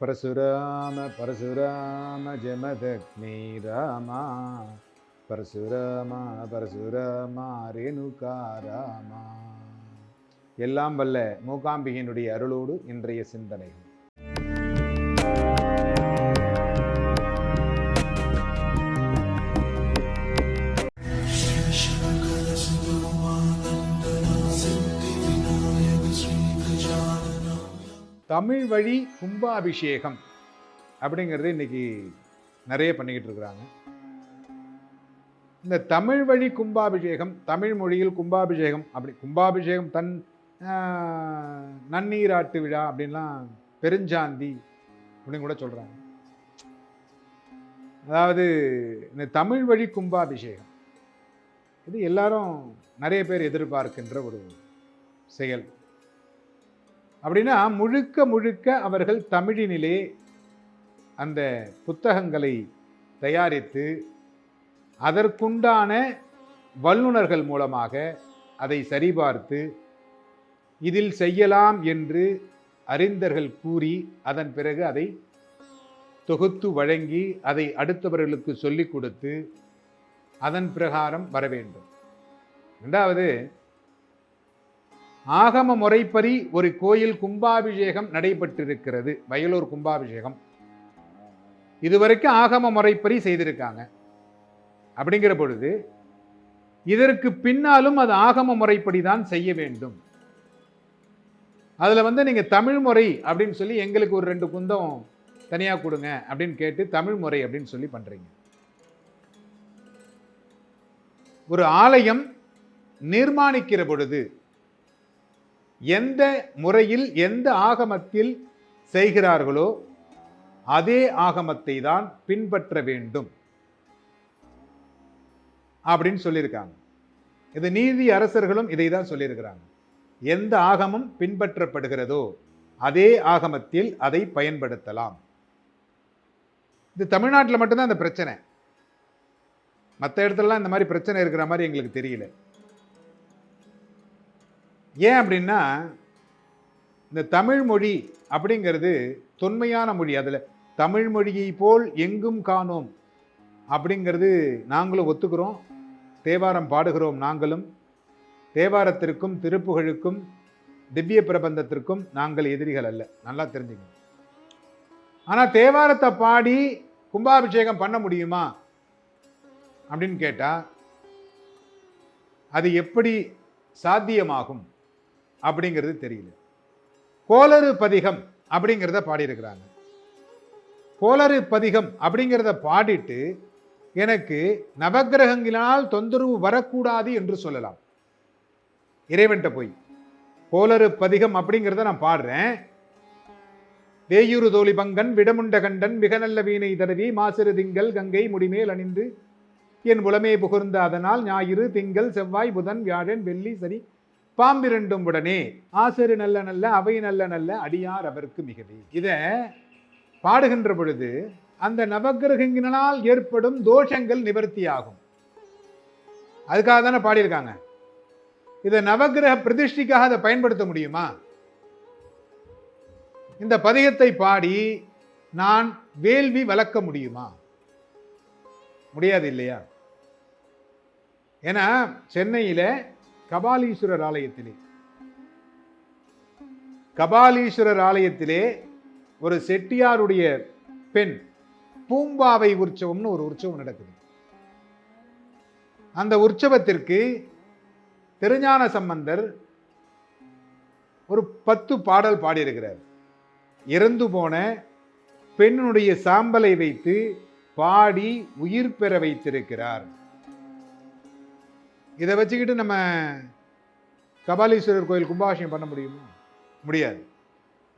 பரசுராம பரசுராம ஜமதக்னி ராமா பரசுராமா பரசுராமா ரேணுகா ராமா. எல்லாம் வல்ல மூகாம்பிகையினுடைய அருளோடு இன்றைய சிந்தனைகள். தமிழ் வழி கும்பாபிஷேகம் அப்படிங்கிறது இன்னைக்கு நிறைய பண்ணிக்கிட்டு இருக்கிறாங்க. இந்த தமிழ் வழி கும்பாபிஷேகம், தமிழ் மொழியில் கும்பாபிஷேகம், அப்படி கும்பாபிஷேகம் தன் நன்னீராட்டு விழா அப்படின்லாம் பெருஞ்சாந்தி அப்படின்னு கூட சொல்றாங்க. அதாவது இந்த தமிழ் வழி கும்பாபிஷேகம் இது எல்லாரும் நிறைய பேர் எதிர்பார்க்கின்ற ஒரு செயல். அப்படின்னா முழுக்க முழுக்க அவர்கள் தமிழினிலே அந்த புத்தகங்களை தயாரித்து அதற்குண்டான வல்லுநர்கள் மூலமாக அதை சரிபார்த்து இதில் செய்யலாம் என்று அறிஞர்கள் கூறி அதன் பிறகு அதை தொகுத்து வழங்கி அதை அடுத்தவர்களுக்கு சொல்லிக் கொடுத்து அதன் பிரகாரம் வர வேண்டும். இரண்டாவது, ஆகம முறைப்படி ஒரு கோயில் கும்பாபிஷேகம் நடைபெற்றிருக்கிறது. வயலூர் கும்பாபிஷேகம் இதுவரைக்கும் ஆகம முறைப்படி செய்திருக்காங்க. அப்படிங்கிற பொழுது இதற்கு பின்னாலும் அது ஆகம முறைப்படி தான் செய்ய வேண்டும். அதுல நீங்க தமிழ் முறை அப்படின்னு சொல்லி எங்களுக்கு ஒரு 2 குந்தம் தனியா கொடுங்க அப்படின்னு கேட்டு தமிழ் முறை அப்படின்னு சொல்லி பண்றீங்க. ஒரு ஆலயம் நிர்மாணிக்கிற பொழுது எந்த முறையில் எந்த ஆகமத்தில் செய்கிறார்களோ அதே ஆகமத்தை தான் பின்பற்ற வேண்டும் அப்படின்னு சொல்லியிருக்காங்க. இது நீதி அரசர்களும் இதை தான் சொல்லியிருக்கிறாங்க. எந்த ஆகமம் பின்பற்றப்படுகிறதோ அதே ஆகமத்தில் அதை பயன்படுத்தலாம். இது தமிழ்நாட்டில் மட்டும்தான் இந்த பிரச்சனை. மற்ற இடத்துலலாம் இந்த மாதிரி பிரச்சனை இருக்கிற மாதிரி எங்களுக்கு தெரியல. ஏன் அப்படின்னா இந்த தமிழ் மொழி அப்படிங்கிறது தொன்மையான மொழி. அதில் தமிழ் மொழியை போல் எங்கும் காணோம் அப்படிங்கிறது நாங்களும் ஒத்துக்கிறோம். தேவாரம் பாடுகிறோம். நாங்களும் தேவாரத்திற்கும் திருப்புகழுக்கும் திவ்ய பிரபந்தத்திற்கும் நாங்கள் எதிரிகள் அல்ல, நல்லா தெரிஞ்சுக்கணும். ஆனால் தேவாரத்தை பாடி கும்பாபிஷேகம் பண்ண முடியுமா அப்படின்னு கேட்டா அது எப்படி சாத்தியமாகும் அப்படிங்கிறது தெரியல. கோளறு பதிகம் அப்படிங்கிறத பாடியிருக்கிறாங்க. கோளறு பதிகம் அப்படிங்கிறத பாடிட்டு எனக்கு நவக்கிரகங்களால் தொந்தரவு வரக்கூடாது என்று சொல்லலாம். இறைவன்கிட்ட போய் கோளறு பதிகம் அப்படிங்கிறத நான் பாடுறேன். வேயூரு தோழி பங்கன் விடமுண்ட கண்டன் மிக நல்ல வீணை தடவி மாசிறு திங்கள் கங்கை முடிமேல் அணிந்து என் புலமே புகுர்ந்த அதனால் ஞாயிறு திங்கள் செவ்வாய் புதன் வியாழன் வெள்ளி சரி பாம்பிரண்டும் உடனே ஆசிறு நல்ல நல்ல அவை நல்ல நல்ல அடியார் அவருக்கு மிகவே. இத பாடுகின்ற பொழுது அந்த நவக்கிரகங்களால் ஏற்படும் தோஷங்கள் நிவர்த்தியாகும். அதுக்காக தானே பாடியிருக்காங்க. இதை நவக்கிரக பிரதிஷ்டிக்காக அதை பயன்படுத்த முடியுமா? இந்த பதிகத்தை பாடி நான் வேள்வி வளர்க்க முடியுமா? முடியாது இல்லையா? ஏன்னா சென்னையில கபாலீஸ்வரர் ஆலயத்திலே ஒரு செட்டியாருடைய பெண் பூம்பாவை உற்சவம்னு ஒரு உற்சவம் நடக்குது. அந்த உற்சவத்திற்கு திருஞான சம்பந்தர் ஒரு 10 பாடல் பாடியிருக்கிறார். இறந்து போன பெண்ணுடைய சாம்பலை வைத்து பாடி உயிர் பெற வைத்திருக்கிறார். இதை வச்சுக்கிட்டு நம்ம கபாலீஸ்வரர் கோயில் கும்பாபிஷேகம் பண்ண முடியுமா? முடியாது.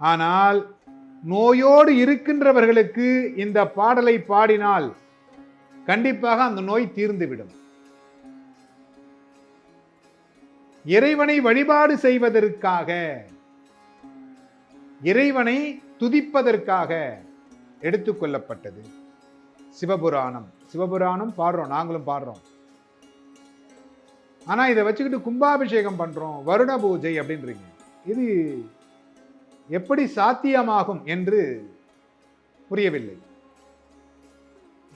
ஆனால் நோயோடு இருக்கின்றவர்களுக்கு இந்த பாடலை பாடினால் கண்டிப்பாக அந்த நோய் தீர்ந்துவிடும். இறைவனை வழிபாடு செய்வதற்காக, இறைவனை துதிப்பதற்காக எடுத்துக்கொள்ளப்பட்டது சிவபுராணம். சிவபுராணம் பாடுறோம், நாங்களும் பாடுறோம். ஆனா இதை வச்சுக்கிட்டு கும்பாபிஷேகம் பண்றோம், வருட பூஜை அப்படின்றீங்க. இது எப்படி சாத்தியமாகும் என்று புரியவில்லை.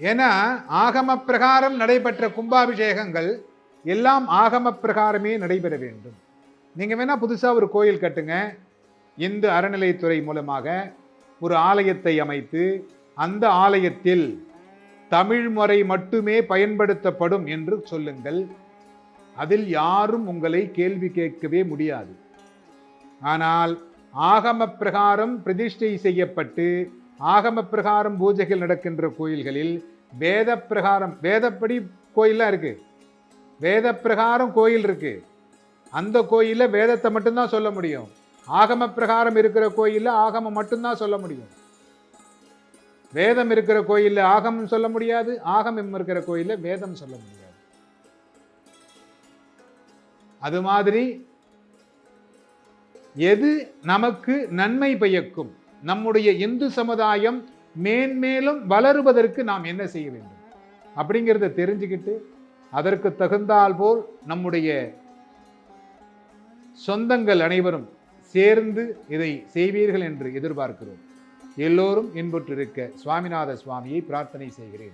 ஏன்னா ஆகம பிரகாரம் நடைபெற்ற கும்பாபிஷேகங்கள் எல்லாம் ஆகம பிரகாரமே நடைபெற வேண்டும். நீங்க வேணா புதுசா ஒரு கோயில் கட்டுங்க, இந்து அறநிலைத்துறை மூலமாக ஒரு ஆலயத்தை அமைத்து அந்த ஆலயத்தில் தமிழ் முறை மட்டுமே பயன்படுத்தப்படும் என்று சொல்லுங்கள். அதில் யாரும் உங்களை கேள்வி கேட்கவே முடியாது. ஆனால் ஆகம பிரகாரம் பிரதிஷ்டை செய்யப்பட்டு ஆகம பிரகாரம் பூஜைகள் நடக்கின்ற கோயில்களில் வேத பிரகாரம், வேதப்படி கோயில்லாம் இருக்கு, வேத பிரகாரம் கோயில் இருக்கு, அந்த கோயில்ல வேதத்தை மட்டும்தான் சொல்ல முடியும். ஆகம பிரகாரம் இருக்கிற கோயில்ல ஆகமம் மட்டும்தான் சொல்ல முடியும். வேதம் இருக்கிற கோயில்ல ஆகமம் சொல்ல முடியாது, ஆகமம் இருக்கிற கோயில்ல வேதம் சொல்ல முடியாது. அது மாதிரி எது நமக்கு நன்மை பயக்கும், நம்முடைய இந்து சமுதாயம் மேன்மேலும் வளருவதற்கு நாம் என்ன செய்ய வேண்டும் அப்படிங்கிறத தெரிஞ்சுக்கிட்டு அதற்கு தகுந்தால் போல் நம்முடைய சொந்தங்கள் அனைவரும் சேர்ந்து இதை செய்வீர்கள் என்று எதிர்பார்க்கிறோம். எல்லோரும் இன்புற்றிருக்க சுவாமிநாத சுவாமியை பிரார்த்தனை செய்கிறேன்.